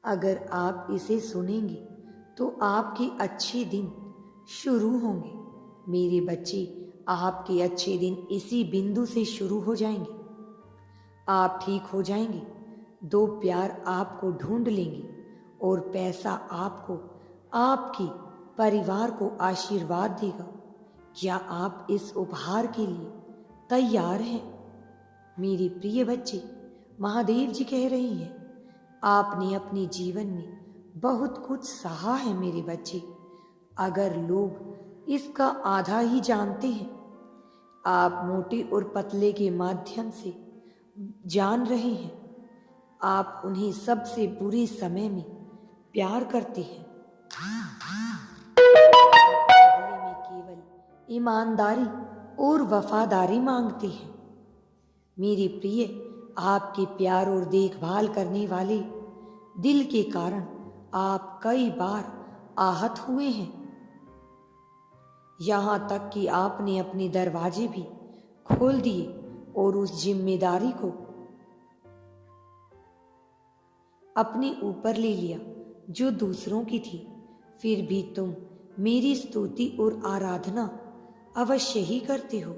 अगर आप इसे सुनेंगे तो आपके अच्छे दिन शुरू होंगे। मेरे बच्चे, आपके अच्छे दिन इसी बिंदु से शुरू हो जाएंगे। आप ठीक हो जाएंगे, दो प्यार आपको ढूंढ लेंगे और पैसा आपको, आपके परिवार को आशीर्वाद देगा। क्या आप इस उपहार के लिए तैयार हैं? मेरे प्रिय बच्चे, महादेव जी कह रही हैं, आपने अपने जीवन में बहुत कुछ सहा है मेरे बच्चे। अगर लोग इसका आधा ही जानते हैं, आप मोटे और पतले के माध्यम से जान रहे हैं। आप उन्हें सबसे बुरे समय में प्यार करते हैं, बदले में केवल ईमानदारी और वफादारी मांगते हैं। मेरे प्रिय, आपके प्यार और देखभाल करने वाले दिल के कारण आप कई बार आहत हुए हैं। यहाँ तक कि आपने अपने दरवाजे भी खोल दिए और उस जिम्मेदारी को अपने ऊपर ले लिया जो दूसरों की थी। फिर भी तुम मेरी स्तुति और आराधना अवश्य ही करते हो।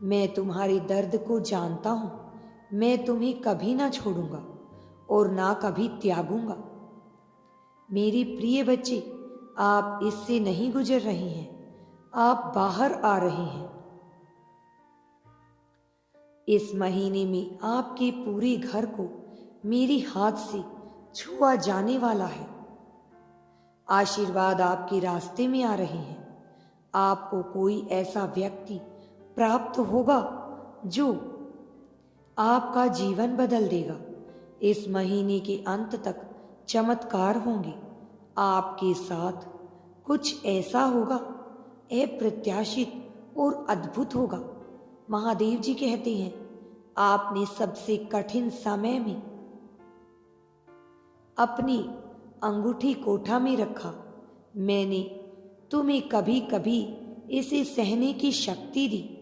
मैं तुम्हारे दर्द को जानता हूं। मैं तुम्हें कभी ना छोड़ूंगा और ना कभी त्यागूंगा। मेरे प्रिय बच्चे, आप इससे नहीं गुजर रहे हैं, आप बाहर आ रहे हैं। इस महीने में आपके पूरे घर को मेरे हाथ से छुआ जाने वाला है। आशीर्वाद आपके रास्ते में आ रहे हैं। आपको कोई ऐसा व्यक्ति प्राप्त होगा जो आपका जीवन बदल देगा। इस महीने के अंत तक चमत्कार होंगे। आपके साथ कुछ ऐसा होगा, अप्रत्याशित और अद्भुत होगा। महादेव जी कहते हैं, आपने सबसे कठिन समय में अपनी अंगूठी कोठा में रखा। मैंने तुम्हें कभी कभी इसे सहने की शक्ति दी।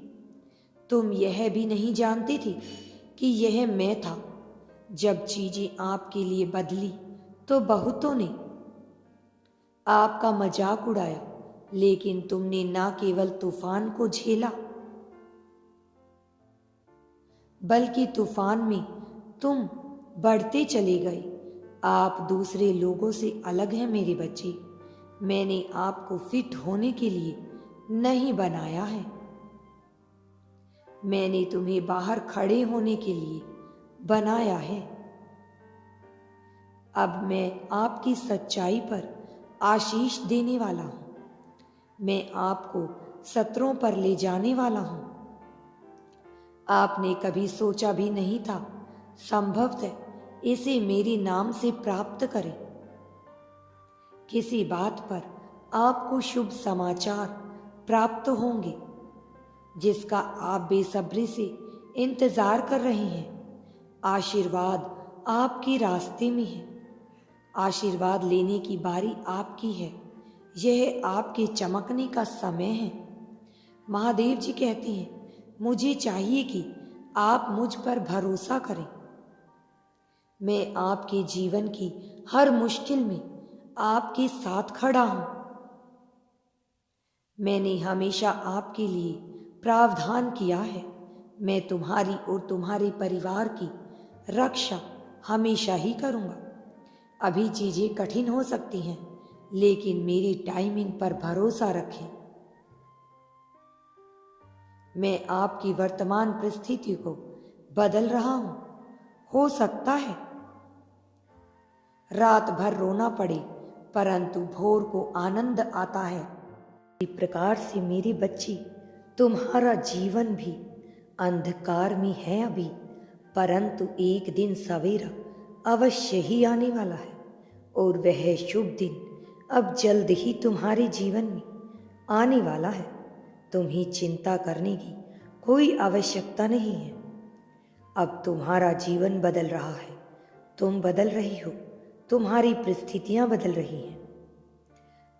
तुम यह भी नहीं जानते थे कि यह मैं था। जब चीजें आपके लिए बदली तो बहुतों ने आपका मजाक उड़ाया, लेकिन तुमने ना केवल तूफान को झेला, बल्कि तूफान में तुम बढ़ते चले गए। आप दूसरे लोगों से अलग हैं मेरे बच्चे। मैंने आपको फिट होने के लिए नहीं बनाया है। मैंने तुम्हें बाहर खड़े होने के लिए बनाया है। अब मैं आपकी सच्चाई पर आशीष देने वाला हूं। मैं आपको सत्रों पर ले जाने वाला हूं। आपने कभी सोचा भी नहीं था संभवतः इसे मेरे नाम से प्राप्त करें। किसी बात पर आपको शुभ समाचार प्राप्त होंगे जिसका आप बेसब्री से इंतजार कर रहे हैं। आशीर्वाद आपके रास्ते में है। आशीर्वाद लेने की बारी आपकी है। यह आपके चमकने का समय है। महादेव जी कहते हैं, मुझे चाहिए कि आप मुझ पर भरोसा करें। मैं आपके जीवन की हर मुश्किल में आपके साथ खड़ा हूं। मैंने हमेशा आपके लिए प्रावधान किया है। मैं तुम्हारी और तुम्हारे परिवार की रक्षा हमेशा ही करूंगा। अभी चीजें कठिन हो सकती हैं, लेकिन मेरी टाइमिंग पर भरोसा रखें। मैं आपकी वर्तमान परिस्थिति को बदल रहा हूं। हो सकता है रात भर रोना पड़े, परंतु भोर को आनंद आता है। इस प्रकार से मेरे बच्चे, तुम्हारा जीवन भी अंधकार में है अभी, परंतु एक दिन सवेरा अवश्य ही आने वाला है और वह शुभ दिन अब जल्द ही तुम्हारे जीवन में आने वाला है। तुम्हें चिंता करने की कोई आवश्यकता नहीं है। अब तुम्हारा जीवन बदल रहा है। तुम बदल रही हो। तुम्हारी परिस्थितियां बदल रही हैं।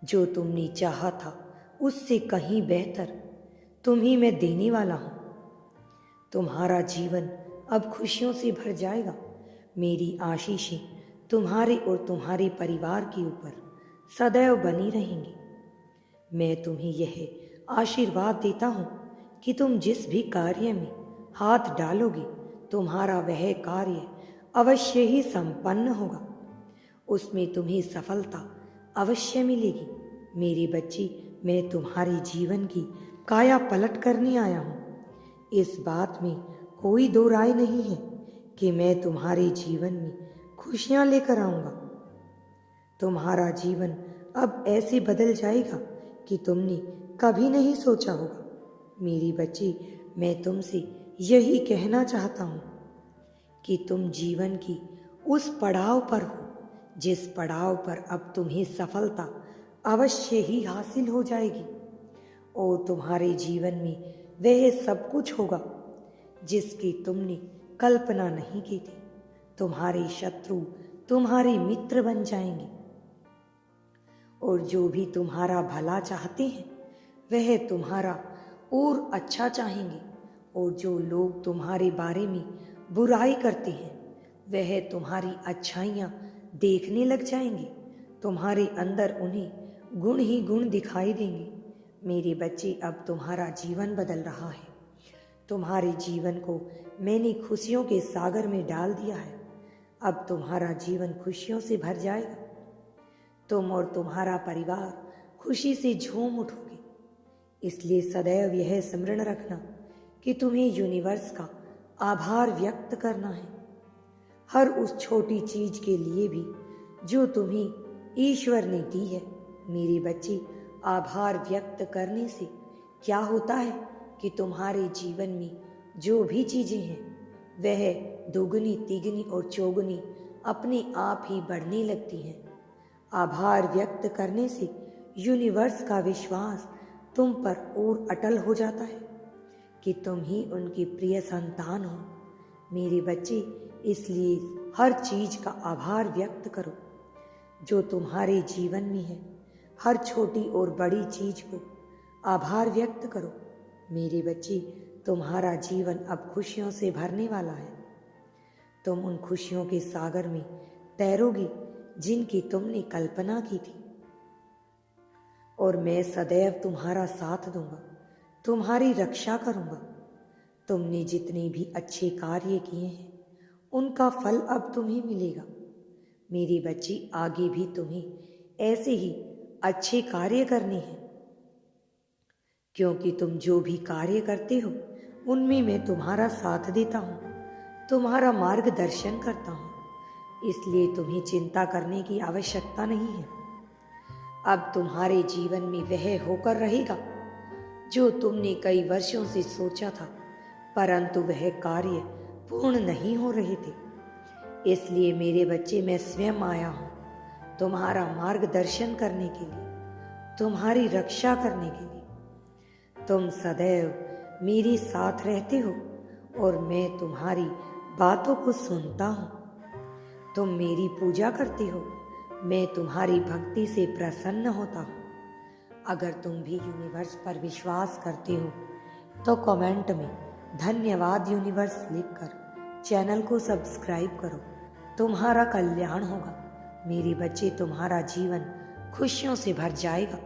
जो तुमने चाहा था उससे कहीं बेहतर तुम्हें मैं देने वाला हूं। तुम्हारा जीवन अब खुशियों से भर जाएगा। मेरी आशीषें तुम्हारे और तुम्हारे परिवार के ऊपर सदैव बनी रहेंगी। मैं तुम्हें यह आशीर्वाद देता हूँ कि तुम जिस भी कार्य में हाथ डालोगे तुम्हारा वह कार्य अवश्य ही संपन्न होगा, उसमें तुम्हें सफलता अवश्य मिलेगी। मेरी बच्ची, मैं तुम्हारे जीवन की काया पलट करने आया हूँ। इस बात में कोई दो राय नहीं है कि मैं तुम्हारे जीवन में खुशियाँ लेकर आऊँगा। तुम्हारा जीवन अब ऐसे बदल जाएगा कि तुमने कभी नहीं सोचा होगा। मेरी बच्ची, मैं तुमसे यही कहना चाहता हूँ कि तुम जीवन की उस पड़ाव पर हो जिस पड़ाव पर अब तुम्हें सफलता अवश्य ही हासिल हो जाएगी और तुम्हारे जीवन में वह सब कुछ होगा जिसकी तुमने कल्पना नहीं की थी। तुम्हारे शत्रु तुम्हारे मित्र बन जाएंगे और जो भी तुम्हारा भला चाहते हैं वह तुम्हारा और अच्छा चाहेंगे, और जो लोग तुम्हारे बारे में बुराई करते हैं वह तुम्हारी अच्छाइयाँ देखने लग जाएंगे। तुम्हारे अंदर उन्हें गुण ही गुण दिखाई देंगे। मेरे बच्चे, अब तुम्हारा जीवन बदल रहा है। तुम्हारे जीवन को मैंने खुशियों के सागर में डाल दिया है। अब तुम्हारा जीवन खुशियों से भर जाएगा। तुम और तुम्हारा परिवार खुशी से झूम उठोगे। इसलिए सदैव यह स्मरण रखना कि तुम्हें यूनिवर्स का आभार व्यक्त करना है, हर उस छोटी चीज के लिए भी जो तुम्हें ईश्वर ने दी है। मेरी बच्ची, आभार व्यक्त करने से क्या होता है कि तुम्हारे जीवन में जो भी चीजें हैं वह दोगुनी तिगुनी और चौगुनी अपने आप ही बढ़ने लगती हैं। आभार व्यक्त करने से यूनिवर्स का विश्वास तुम पर और अटल हो जाता है कि तुम ही उनकी प्रिय संतान हो। मेरे बच्चे, इसलिए हर चीज का आभार व्यक्त करो जो तुम्हारे जीवन में है। हर छोटी और बड़ी चीज को आभार व्यक्त करो। मेरे बच्चे, तुम्हारा जीवन अब खुशियों से भरने वाला है। तुम उन खुशियों के सागर में तैरोगी जिनकी तुमने कल्पना की थी, और मैं सदैव तुम्हारा साथ दूंगा, तुम्हारी रक्षा करूंगा। तुमने जितने भी अच्छे कार्य किए हैं उनका फल अब तुम्हें मिलेगा। मेरी बच्ची, आगे भी तुम्हें ऐसे ही अच्छे कार्य करने हैं, क्योंकि तुम जो भी कार्य करते हो उनमें मैं तुम्हारा साथ देता हूँ, तुम्हारा मार्गदर्शन करता हूँ। इसलिए तुम्हें चिंता करने की आवश्यकता नहीं है। अब तुम्हारे जीवन में वह होकर रहेगा जो तुमने कई वर्षों से सोचा था, परंतु वह कार्य पूर्ण नहीं हो रहे थे। इसलिए मेरे बच्चे, मैं स्वयं आया हूँ तुम्हारा मार्गदर्शन करने के लिए, तुम्हारी रक्षा करने के लिए। तुम सदैव मेरे साथ रहते हो और मैं तुम्हारी बातों को सुनता हूँ। तुम मेरी पूजा करते हो, मैं तुम्हारी भक्ति से प्रसन्न होता हूँ। अगर तुम भी यूनिवर्स पर विश्वास करते हो तो कमेंट में धन्यवाद यूनिवर्स लिखकर चैनल को सब्सक्राइब करो। तुम्हारा कल्याण होगा। मेरे बच्चे, तुम्हारा जीवन खुशियों से भर जाएगा।